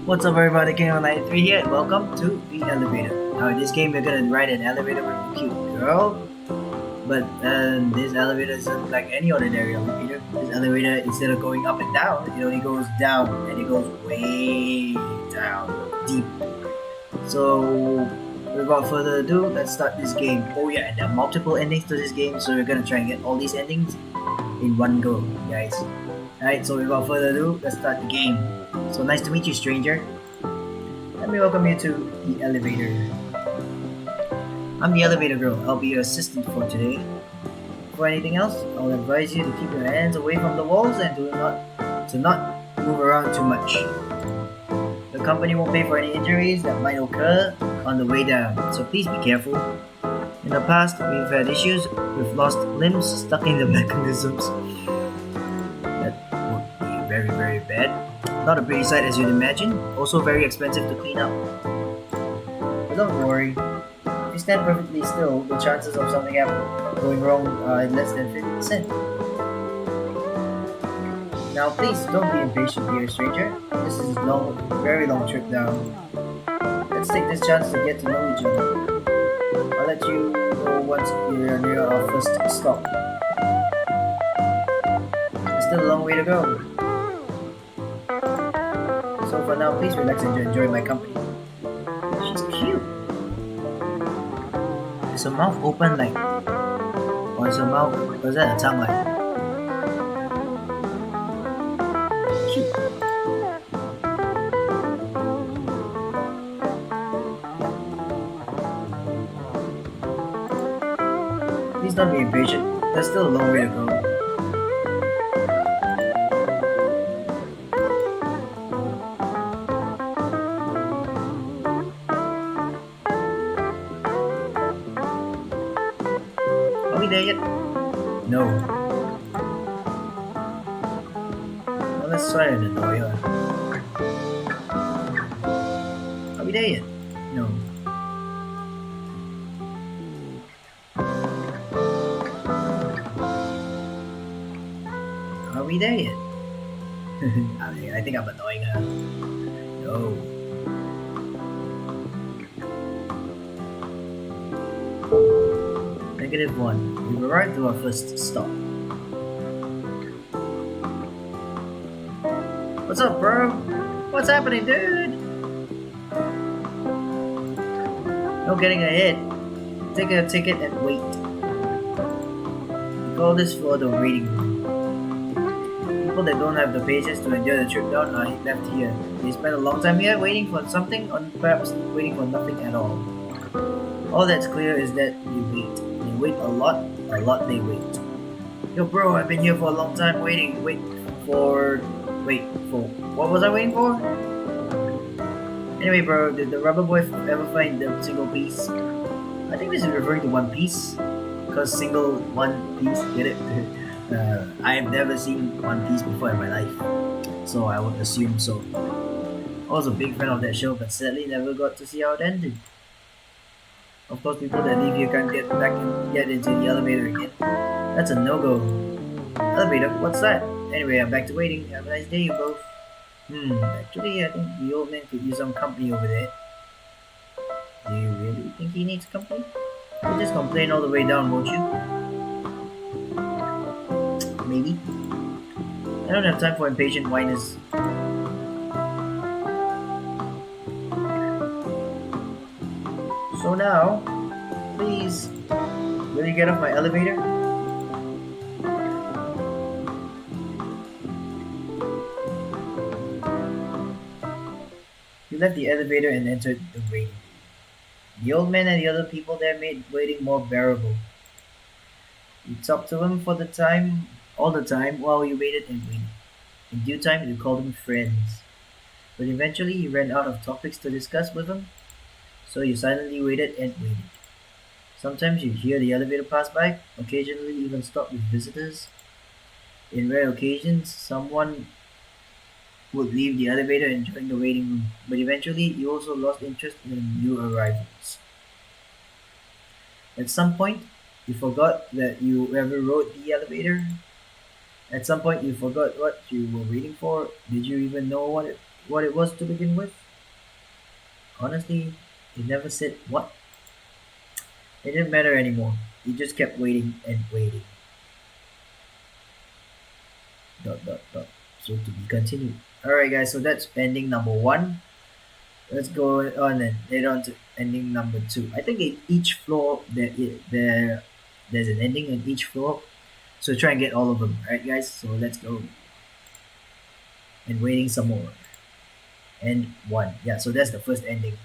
What's up everybody, King93 here and welcome to The Elevator. Now in this game we're gonna ride an elevator with a cute girl. But this elevator isn't like any ordinary elevator. This elevator, instead of going up and down, it only goes down and it goes way down, deep. So without further ado, let's start this game. Oh yeah, and there are multiple endings to this game, so we're gonna try and get all these endings in one go, guys. Alright, so without further ado, let's start the game. So nice to meet you, stranger. Let me welcome you to the elevator. I'm the elevator girl. I'll be your assistant for today. For anything else, I'll advise you to keep your hands away from the walls and to not move around too much. The company won't pay for any injuries that might occur on the way down, so please be careful. In the past, we've had issues with lost limbs stuck in the mechanisms. That would be very, very bad. Not a pretty sight as you'd imagine, also very expensive to clean up. But don't worry, if you stand perfectly still, the chances of something going wrong are less than 50%. Now please, don't be impatient dear stranger, this is a very long trip down. Let's take this chance to get to know each other. I'll let you know once you're near our first stop. There's still a long way to go. So for now, please relax and enjoy my company. She's cute. Is her mouth open like... Or is her mouth... Or is that a tongue like... Cute. Please don't be impatient. There's still a long way to go. Are we there yet? No. Well, let's try it though, yeah. Are we there yet? No. Are we there yet? I think I'm annoying her. No. -1. We've arrived to our first stop. What's up, bro? What's happening, dude? No getting ahead. Take a ticket and wait. We call this floor the waiting room. People that don't have the patience to enjoy the trip down are left here. They spend a long time here waiting for something, or perhaps waiting for nothing at all. All that's clear is that they wait. They wait a lot they wait. Yo bro, I've been here for a long time waiting. Wait for... What was I waiting for? Anyway bro, did the rubber boy ever find the single piece? I think this is referring to One Piece. Because single One Piece, get it? I have never seen One Piece before in my life. So I would assume so. I was a big fan of that show but sadly never got to see how it ended. Of course, people that leave here can't get back and get into the elevator again. That's a no-go. Elevator? What's that? Anyway, I'm back to waiting. Have a nice day, you both. Actually, I think the old man could use some company over there. Do you really think he needs company? You'll just complain all the way down, won't you? Maybe. I don't have time for impatient whiners. So now, please, will you get off my elevator? You left the elevator and entered the waiting room. The old man and the other people there made waiting more bearable. You talked to them all the time while you waited and waited. In due time, you called them friends. But eventually, you ran out of topics to discuss with them. So you silently waited and waited. Sometimes you'd hear the elevator pass by, occasionally even stop with visitors. In rare occasions, someone would leave the elevator and join the waiting room, but eventually you also lost interest in new arrivals. At some point, you forgot that you ever rode the elevator. At some point, you forgot what you were waiting for. Did you even know what it was to begin with? Honestly, it never said what. It didn't matter anymore. You just kept waiting and waiting. Dot dot dot. So to be continued. Alright guys, so that's ending number one. Let's go on and head on to ending number two. I think in each floor there's an ending in each floor. So try and get all of them, alright guys? So let's go. And waiting some more. And one. Yeah, so that's the first ending.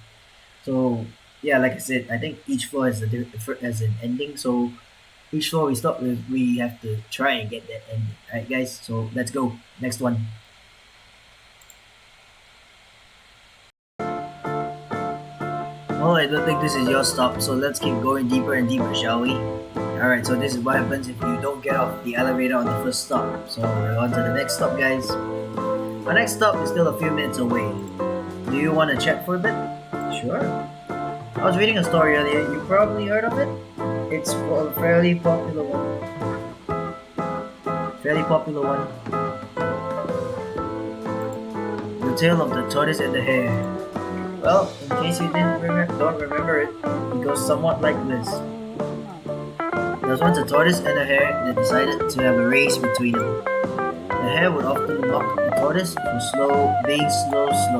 So yeah, like I said, I think each floor has an ending. So each floor we stop with, we have to try and get that ending. Alright guys, so let's go. Next one. Well, I don't think this is your stop, so let's keep going deeper and deeper, shall we? Alright, so this is what happens if you don't get off the elevator on the first stop. So we're on to the next stop, guys. Our next stop is still a few minutes away. Do you want to check for a bit? Sure. I was reading a story earlier, you probably heard of it? It's a fairly popular one. Fairly popular one. The Tale of the Tortoise and the Hare. Well, in case you don't remember it, it goes somewhat like this. There was once a tortoise and a hare that decided to have a race between them. The hare would often mock the tortoise for being slow. So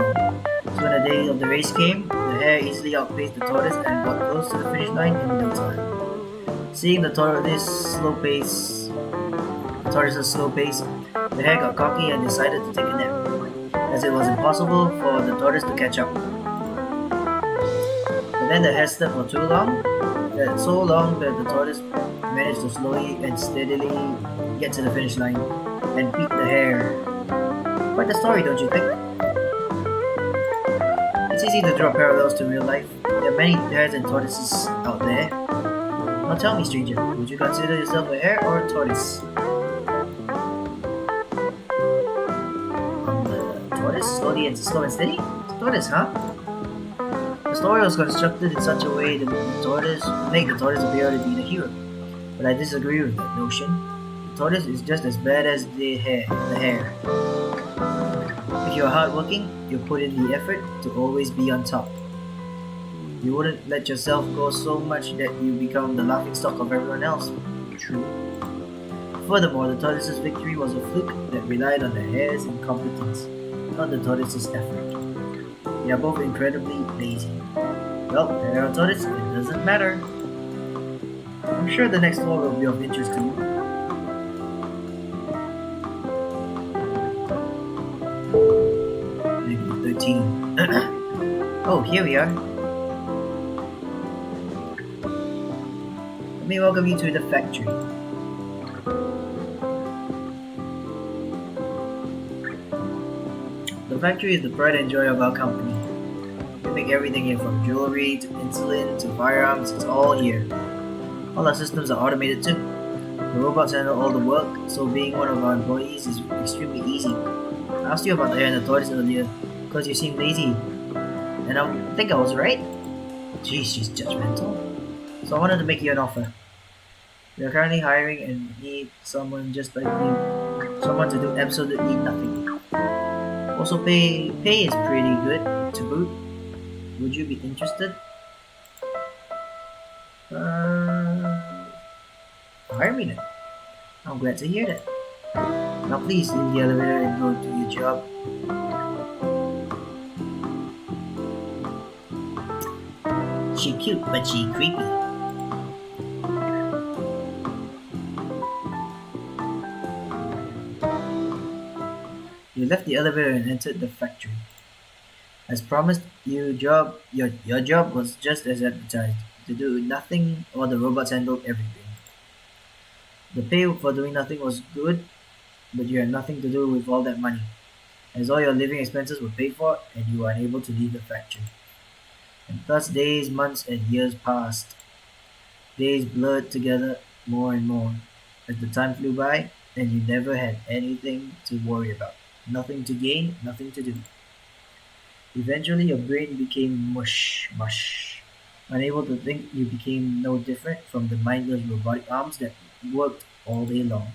when the day of the race came, the hare easily outpaced the tortoise and got close to the finish line in no time. Seeing the tortoise's slow pace, the hare got cocky and decided to take a nap, as it was impossible for the tortoise to catch up. But then the hare slept for so long that the tortoise managed to slowly and steadily get to the finish line and beat the hare. Quite the story, don't you think? It's easy to draw parallels to real life. There are many hares and tortoises out there. Now tell me, stranger, would you consider yourself a hare or a tortoise? The tortoise? Slow and steady? It's a tortoise, huh? The story was constructed in such a way to make the tortoise appear to be the hero. But I disagree with that notion. The tortoise is just as bad as the hare. If you're hardworking, you put in the effort to always be on top. You wouldn't let yourself go so much that you become the laughingstock of everyone else. True. Furthermore, the tortoise's victory was a fluke that relied on the hare's incompetence, not the tortoise's effort. They are both incredibly lazy. Well, hare or tortoise, it doesn't matter. I'm sure the next one will be of interest to you. Maybe 13. Oh, here we are. Let me welcome you to the factory. The factory is the pride and joy of our company. We make everything here from jewelry to insulin to firearms, it's all here. All our systems are automated too. The robots handle all the work, so being one of our employees is extremely easy. I asked you about the hare and the tortoise earlier, because you seem lazy. And I think I was right? Jeez, she's judgmental. So I wanted to make you an offer. We are currently hiring and need someone just like you. Someone to do absolutely nothing. Also, pay is pretty good to boot. Would you be interested? Hire me then. I'm glad to hear that. Now please leave the elevator and go do your job. She cute, but she creepy. You left the elevator and entered the factory. As promised, your job was just as advertised, to do nothing while the robots handled everything. The pay for doing nothing was good, but you had nothing to do with all that money, as all your living expenses were paid for and you were unable to leave the factory. And thus days, months, and years passed. Days blurred together more and more. As the time flew by, and you never had anything to worry about. Nothing to gain, nothing to do. Eventually, your brain became mush, mush. Unable to think, you became no different from the mindless robotic arms that worked all day long.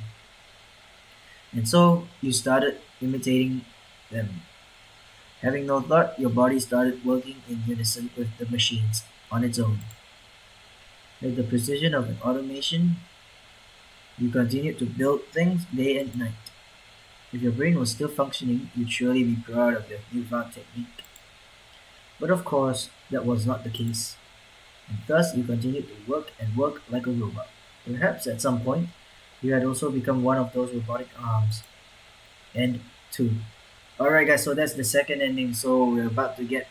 And so, you started imitating them. Having no thought, your body started working in unison with the machines on its own. With the precision of an automation, you continued to build things day and night. If your brain was still functioning, you'd surely be proud of your newfound technique. But of course, that was not the case, and thus you continued to work and work like a robot. Perhaps at some point, you had also become one of those robotic arms. And two. Alright, guys, so that's the second ending, so we're about to get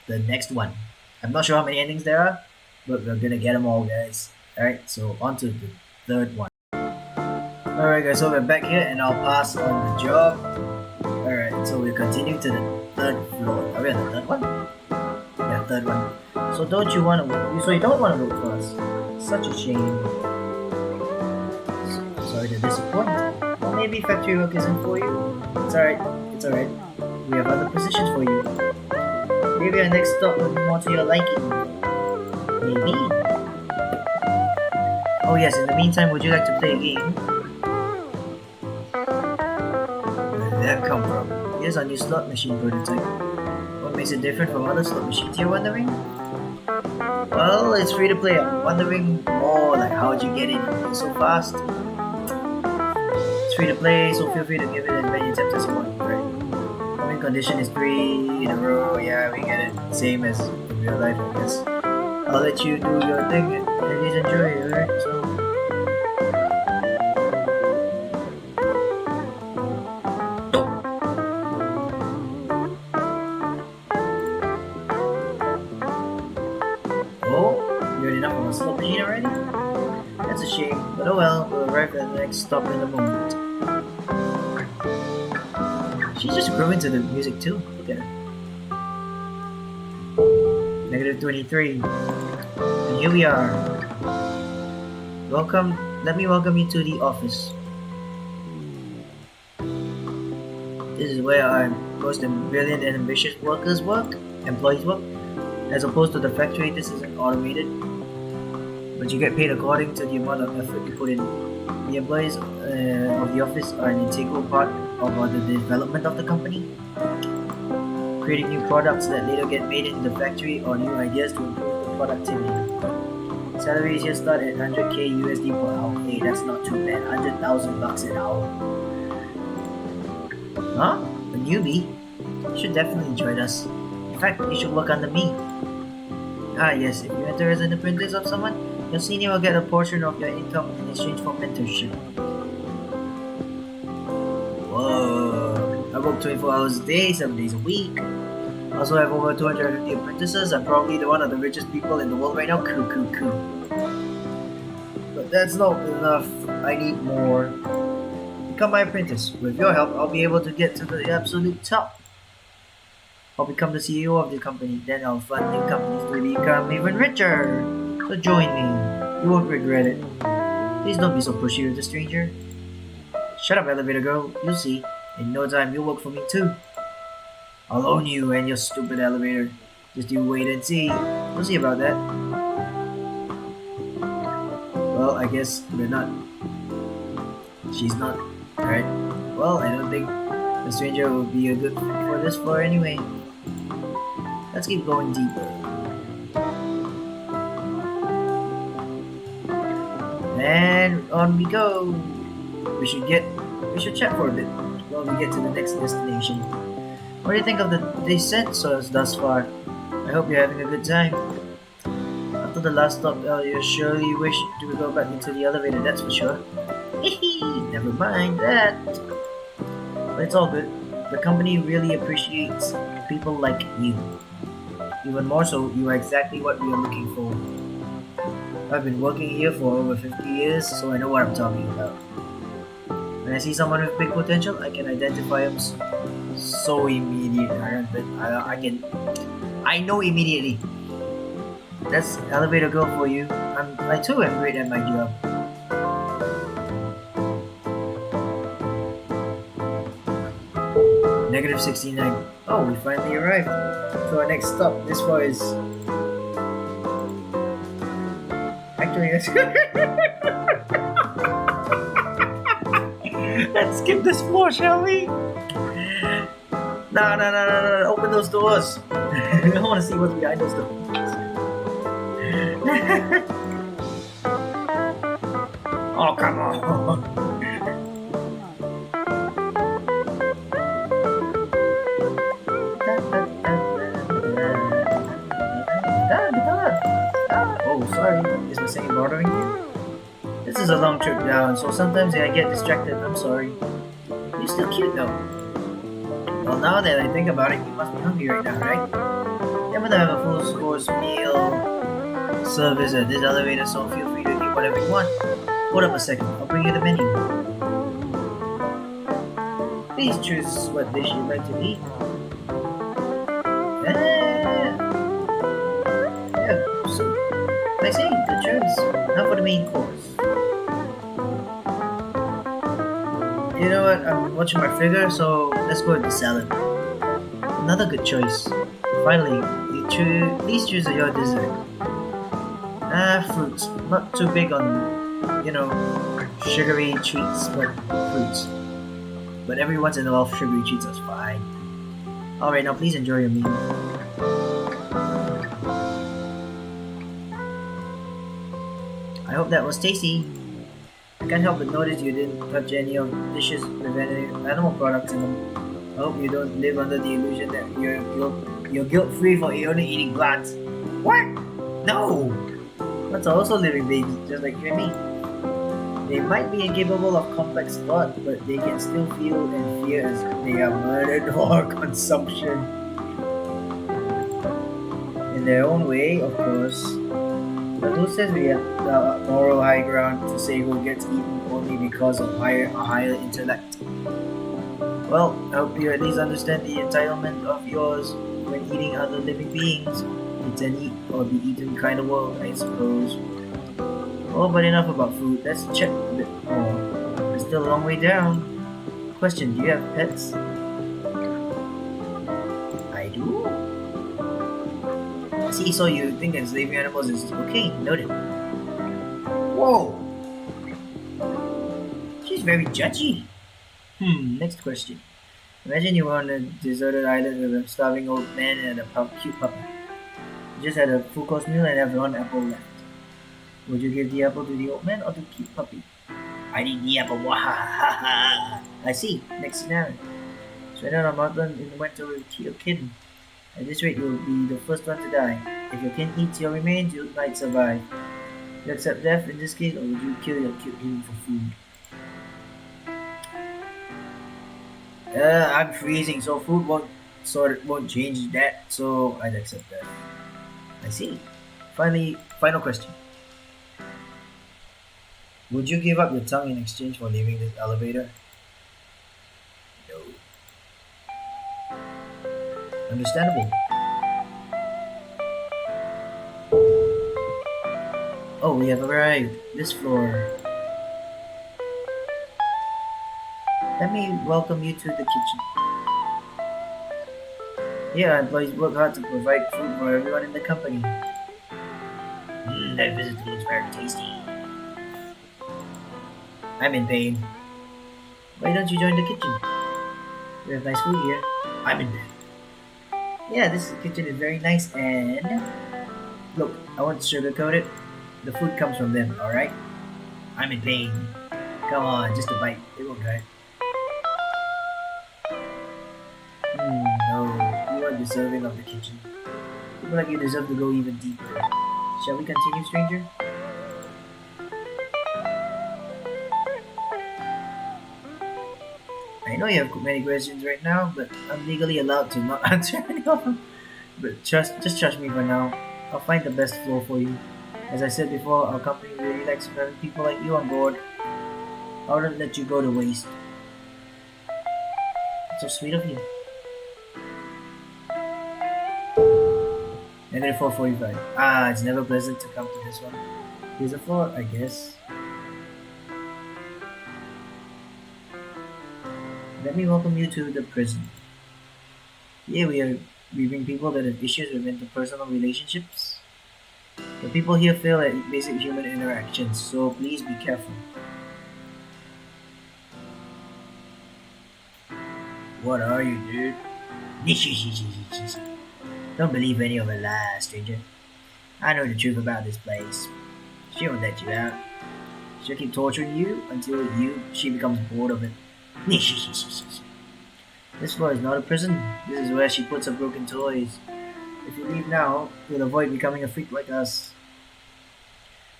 the next one. I'm not sure how many endings there are, but we're gonna get them all, guys. Alright, so on to the third one. Alright, guys, so we're back here, and I'll pass on the job. Alright, so we'll continue to the third floor. Are we on the third one? Yeah, third one. So don't you want to? So you don't want to vote for us? Such a shame. Sorry to disappoint. Well, maybe factory work isn't for you. It's alright. It's alright. We have other positions for you. Maybe our next stop will be more to your liking. Maybe. Oh yes. In the meantime, would you like to play a game? Where did that come from? Here's our new slot machine prototype. What makes it different from other slot machines, you're wondering? Well, it's free to play. I'm wondering more like how'd you get in so fast? It's free to play, so feel free to give it as many attempts as you want, right? Win condition is 3 in a row, yeah, we get it. Same as in real life, I guess. I'll let you do your thing and please enjoy it, alright? So oh, you're enough of a slot machine already? That's a shame, but oh well, we'll arrive at the next stop in a moment. She's just grooving to the music too. Look at her. Negative 23. And here we are. Let me welcome you to the office. This is where our most brilliant and ambitious employees work. As opposed to the factory, this isn't automated, but you get paid according to the amount of effort you put in. The employees of the office are an integral part of the development of the company, creating new products that later get made in the factory or new ideas to improve the productivity. Salaries here start at 100k USD per hour. Hey, that's not too bad. 100,000 bucks an hour. Huh? A newbie? You should definitely join us. In fact, you should work under me. Ah yes, if you enter as an apprentice of someone, your senior will get a portion of your income in exchange for mentorship. Whoa, I work 24 hours a day, 7 days a week. I also have over 250 apprentices. I'm probably one of the richest people in the world right now. Cool. But that's not enough. I need more. Become my apprentice. With your help, I'll be able to get to the absolute top. I'll become the CEO of the company. Then I'll fund new companies to become even richer. So join me. You won't regret it. Please don't be so pushy with the stranger. Shut up, elevator girl. You'll see. In no time, you'll work for me too. I'll own you and your stupid elevator. Just you wait and see. We'll see about that. Well, I guess we're not. She's not. Alright. Well, I don't think the stranger will be a good fit for this floor anyway. Let's keep going deeper. And on we go. We should chat for a bit while we get to the next destination. What do you think of the sensors thus far? I hope you're having a good time. After the last stop, you surely wish to go back into the elevator, that's for sure. Never mind that. But it's all good. The company really appreciates people like you. Even more so, you are exactly what we are looking for. I've been working here for over 50 years, so I know what I'm talking about. When I see someone with big potential, I can identify them so immediately. I know immediately. That's elevator girl for you. I too am great at my job. Negative 69. Oh, we finally arrived. So our next stop, this floor is... Actually, let's skip this floor, shall we? No, open those doors. I want to see what's behind those doors. Oh, come on. Oh, sorry. Is my singing bothering you? This is a long trip down, so sometimes I get distracted. I'm sorry. You're still cute though. Well, now that I think about it, you must be hungry right now, right? I'm gonna have a full course meal service at this elevator, so feel free to eat whatever you want. Hold up a second, I'll bring you the menu. Please choose what dish you'd like to eat. Yeah, so I see, good choice. Now for the main course. You know what? I'm watching my figure, so let's go with the salad. Another good choice. Finally, please choose your dessert. Fruits. Not too big on, sugary treats, but fruits. But every once in a while, sugary treats is fine. Alright, now please enjoy your meal. I hope that was tasty. I can't help but notice you didn't touch any of dishes with any animal products in them. I hope you don't live under the illusion that you're guilt-free for only eating plants. What? No! Plants are also living babies, just like you and me. They might be incapable of complex thought, but they can still feel and fear as they are murdered for consumption. In their own way, of course. But who says we have the moral high ground to say who gets eaten only because of a higher intellect? Well, I hope you at least understand the entitlement of yours when eating other living beings. It's an eat or be eaten kind of world, I suppose. Oh, but enough about food. Let's check a bit more. We're still a long way down. Question, do you have pets? I do. See, so you think enslaving animals is okay, noted. Whoa! She's very judgy. Next question. Imagine you were on a deserted island with a starving old man and a cute puppy. You just had a full course meal and have one apple left. Would you give the apple to the old man or to the cute puppy? I need the apple. Wahahaha. I see. Next scenario. Stranded on a mountain in the winter with your kitten. At this rate, you'll be the first one to die. If your kin eats your remains, you might survive. You accept death in this case, or would you kill your kitten for food? I'm freezing, so food won't change that. So I'd accept that. I see. Final question. Would you give up your tongue in exchange for leaving this elevator? No. Understandable. Oh, we have arrived. This floor. Let me welcome you to the kitchen. Here, our employees work hard to provide food for everyone in the company. That visit looks very tasty. I'm in pain. Why don't you join the kitchen? We have nice food here. I'm in pain. Yeah, this kitchen is very nice and... Look, I won't sugarcoat it. The food comes from them, alright? I'm in pain. Come on, just a bite. It won't hurt. No, you are deserving of the kitchen. People like you deserve to go even deeper. Shall we continue, stranger? I know you have many questions right now, but I'm legally allowed to not answer any of them. But just trust me for now. I'll find the best floor for you. As I said before, our company really likes having people like you on board. I wouldn't let you go to waste. It's so sweet of you. Negative 445. It's never pleasant to come to this one. Here's a floor, I guess. Let me welcome you to the prison. Yeah, we bring people that have issues with interpersonal relationships. The people here fail at basic human interactions, so please be careful. What are you, dude? Don't believe any of her lies, stranger. I know the truth about this place. She won't let you out. She'll keep torturing you until she becomes bored of it. This floor is not a prison. This is where she puts her broken toys. If you leave now, you'll avoid becoming a freak like us.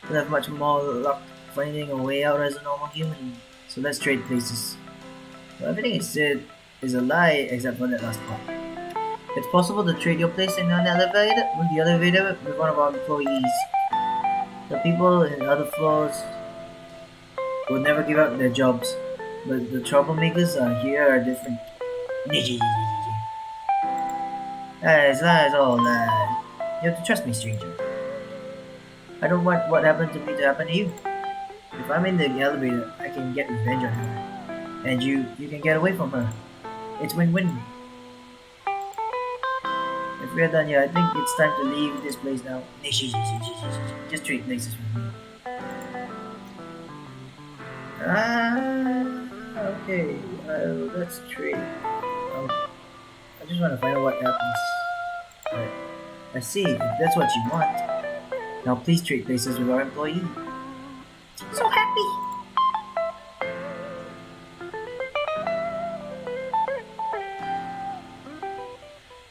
You'll have much more luck finding a way out as a normal human. So let's trade places. So everything he said is a lie except for that last part. It's possible to trade your place in an elevator with the elevator with one of our employees. The people in other floors will never give up their jobs, but the troublemakers here are different. Lies, all lies. You have to trust me, stranger. I don't want what happened to me to happen to you. If I'm in the elevator, I can get revenge on her, and you can get away from her. It's win-win. If we're done here, I think it's time to leave this place now. Just trade places with me. Okay. Let's trade. I just want to find out what happens. Alright. I see. If that's what you want. Now please trade places with our employee. So happy.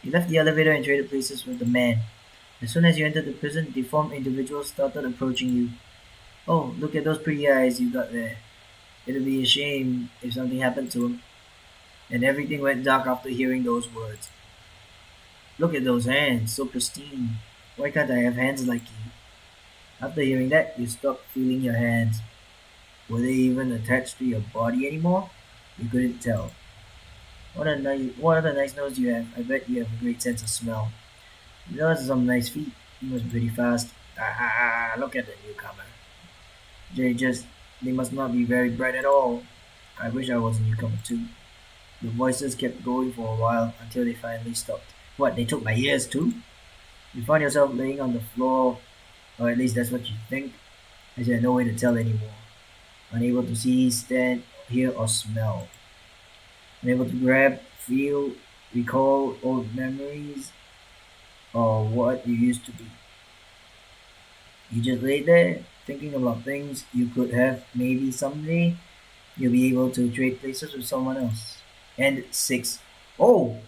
You left the elevator and traded places with the man. As soon as you entered the prison, deformed individuals started approaching you. Oh, look at those pretty eyes you got there. It'd be a shame if something happened to him. And everything went dark after hearing those words. Look at those hands, so pristine. Why can't I have hands like you? After hearing that, you stopped feeling your hands. Were they even attached to your body anymore? You couldn't tell. What a nice nose you have. I bet you have a great sense of smell. You know, some nice feet. You must be pretty fast. Look at the newcomer. They just, they must not be very bright at all. I wish I was a newcomer too. The voices kept going for a while until they finally stopped. What, they took my ears too? You found yourself laying on the floor, or at least that's what you think, as you had no way to tell anymore. Unable to see, stand, hear, or smell. Unable to grab, feel, recall old memories, or what you used to be. You just lay there, thinking about things you could have maybe someday. You'll be able to trade places with someone else. And six. Oh!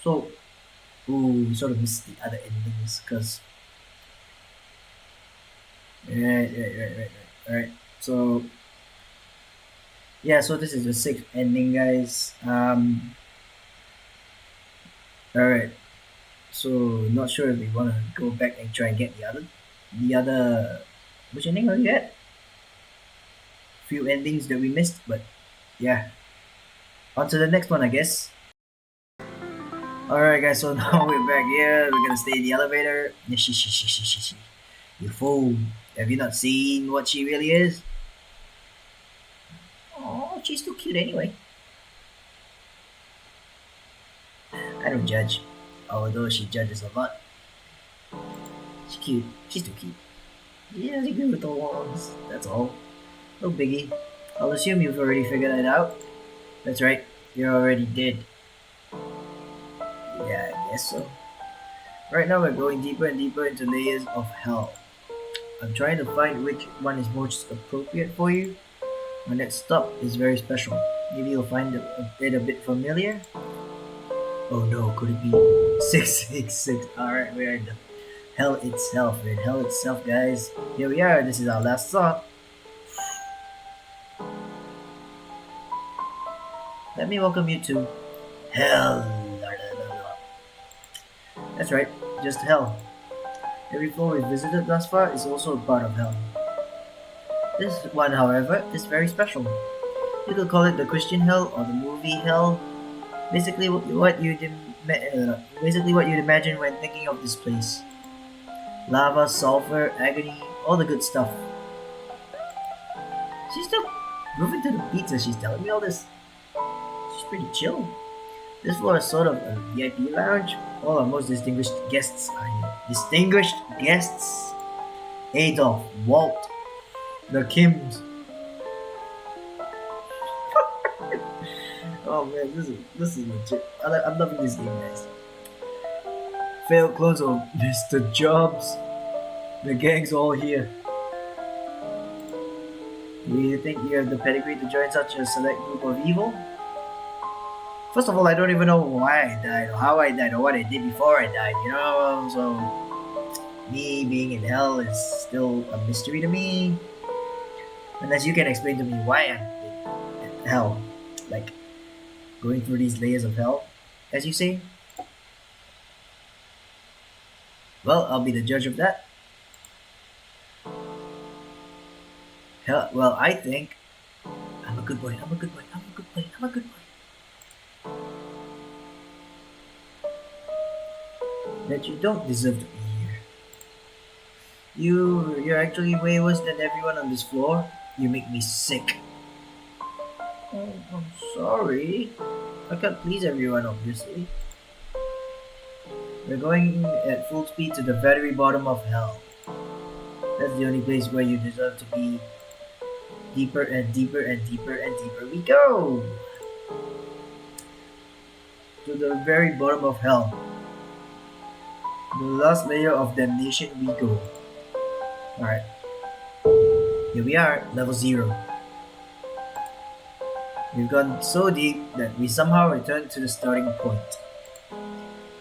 So, ooh, we sort of missed the other endings, because. Right. Alright, so. Yeah, so this is the sixth ending, guys. Alright, so not sure if we want to go back and try and get the other, which ending are we at? Few endings that we missed, but yeah. On to the next one, I guess. Alright, guys, so now we're back here. We're gonna stay in the elevator. You fool. Have you not seen what she really is? Oh, she's too cute anyway. I don't judge, although she judges a lot. She's cute. She's too cute. Yeah, she good with the wands. That's all. No biggie. I'll assume you've already figured it out. That's right. You're already dead. Yeah, I guess so. Right now we're going deeper and deeper into layers of hell. I'm trying to find which one is most appropriate for you. My next stop is very special. Maybe you'll find it a bit familiar. Oh no, could it be 666? Alright, we're in the hell itself. We're in hell itself, guys. Here we are. This is our last stop. Let me welcome you to hell. That's right, just hell. Every floor we've visited thus far is also a part of hell. This one, however, is very special. You could call it the Christian hell or the movie hell. Basically, what you'd imagine when thinking of this place. Lava, sulfur, agony, all the good stuff. She's still moving to the beats as she's telling me all this. She's pretty chill. This floor is sort of a VIP lounge. All our most distinguished guests are here. Distinguished guests? Adolf, Walt, the Kims. Oh man, this is legit. I'm loving this game, guys. Failed clones of Mr. Jobs. The gang's all here. Do you think you have the pedigree to join such a select group of evil? First of all, I don't even know why I died, or how I died, or what I did before I died, you know? So, me being in hell is still a mystery to me. Unless you can explain to me why I'm in hell. Like, going through these layers of hell, as you say. Well, I'll be the judge of that. Hell, well, I think I'm a good boy, I'm a good boy, I'm a good boy, I'm a good boy. That you don't deserve to be here. You're actually way worse than everyone on this floor. You make me sick. Oh, I'm sorry. I can't please everyone, obviously. We're going at full speed to the very bottom of hell. That's the only place where you deserve to be. Deeper and deeper and deeper and deeper we go! To the very bottom of hell. The last layer of damnation we go. Alright. Here we are, level 0. We've gone so deep that we somehow returned to the starting point.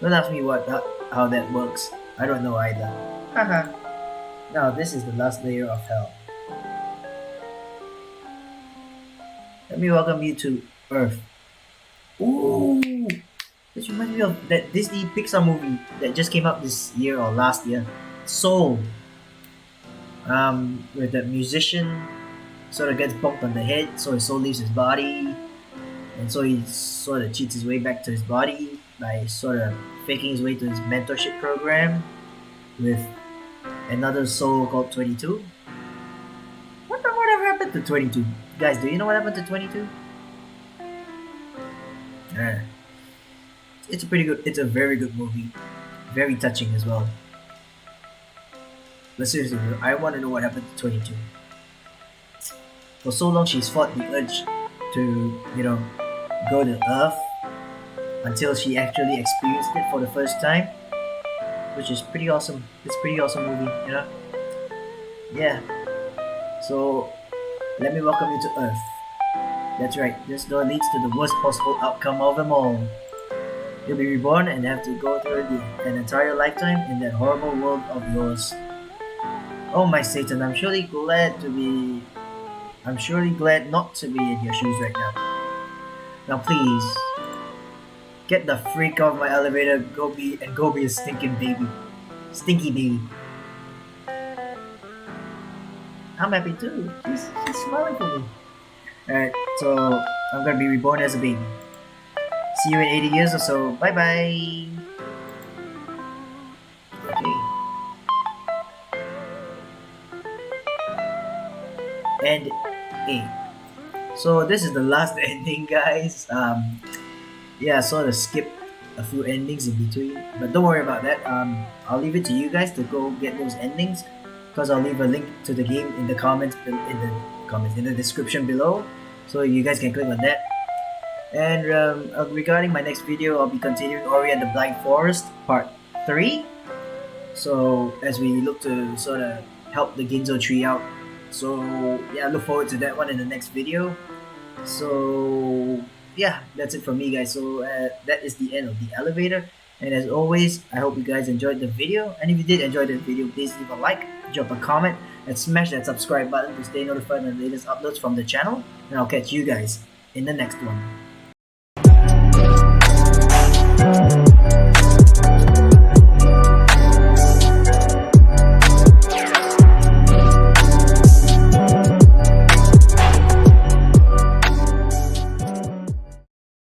Don't ask me how that works. I don't know either. Haha. Now this is the last layer of hell. Let me welcome you to Earth. Ooh! This reminds me of that Disney Pixar movie that just came out this year or last year. Soul. Where that musician sort of gets bumped on the head, so his soul leaves his body, and so he sort of cheats his way back to his body by sort of faking his way to his mentorship program with another soul called 22. Whatever happened to 22? Guys, do you know what happened to 22? It's a very good movie. Very touching as well. But seriously, I want to know what happened to 22. For so long, she's fought the urge to, go to Earth until she actually experienced it for the first time, which is pretty awesome. It's a pretty awesome movie, Yeah. So, let me welcome you to Earth. That's right, this door leads to the worst possible outcome of them all. You'll be reborn and have to go through an entire lifetime in that horrible world of yours. Oh my Satan, I'm surely glad not to be in your shoes right now. Now please, get the freak off my elevator, go be a stinking baby. Stinky baby. I'm happy too. She's smiling for me. Alright, so I'm gonna be reborn as a baby. See you in 80 years or so. Bye bye. Okay. And A. So this is the last ending, guys. Yeah, I sort of skipped a few endings in between, but don't worry about that. I'll leave it to you guys to go get those endings, because I'll leave a link to the game in the in the description below, so you guys can click on that. And regarding my next video, I'll be continuing Ori and the Blind Forest Part 3. So as we look to sort of help the Ginzo tree out. So yeah, look forward to that one in the next video. So yeah, that's it from me, guys. So that is the end of the elevator. And as always, I hope you guys enjoyed the video. And if you did enjoy the video, please leave a like, drop a comment, and smash that subscribe button to stay notified on the latest uploads from the channel. And I'll catch you guys in the next one.